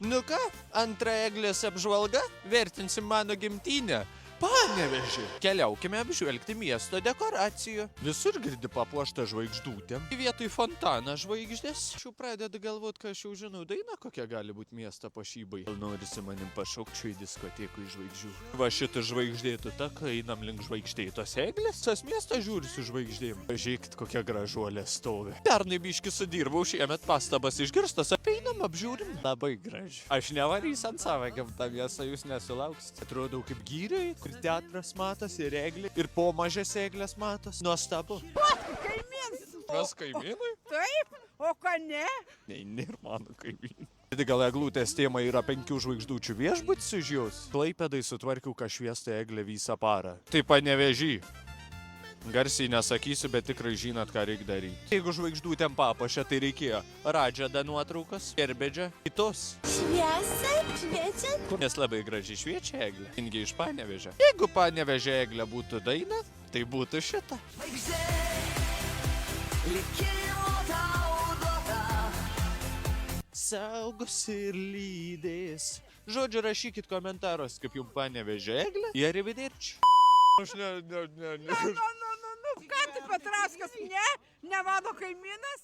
Nu ką, antra eglės apžvalga, vertinsim mano gimtinę. Panevėžį. Keliaukime apžvelgti miesto dekoracijų. Visur girdi papuoštą žvaigždutėm. Vietoj fontaną žvaigždės. Aš jau pradedu galvot, kad aš jau žinau dainą, kokia gali būti miesto puošybai. Gal norisi manim pašaukčiau į diskotekų į žvaigždžių. Va šitą žvaigždėtų taką einam link žvaigždėtos eglės. Tas miestas žiūri su žvaigždėm. Pažiūrėkit, kokia gražuolė stovi. Pernai biškį sudirbau, šiemet pastabas išgirstas. Apeinam, apžiūrim. Labai graži. Aš nevarysiu ant savo gimtą miestą, jūs nesulauksit. Atrodau kaip gyriai. Ir teatras matos, ir eglė, ir po mažės eglės matos. Nuostabu. Kaimynas. Kas kaimynui? Taip, o ką ne? Ir mano kaimynai. Gal eglutės tema yra 5 žvaigždučių viešbutis už jos? Klaipėdai sutvarkiau kažviestą eglę visą parą. Tai Panevėžy. Garsiai nesakysiu, bet tikrai žinot, ką reikia daryti. Jeigu žvaigždutėm papuošia, tai reikėjo Radžada nuotraukas, Kerbedžio, kitos. Šviesa, šviečia. Nes labai gražiai šviečia eglė. Ingi iš Panevėžio. Jeigu Panevėžio eglė būtų daina, tai būtų šita. Saugos ir lydės. Žodžiu, rašykit komentaruos, kaip jums Panevėžio eglė. Ir arrivederci. Aš ne. Nu, ką tu Petrauskas, ne? Ne mano kaimynas?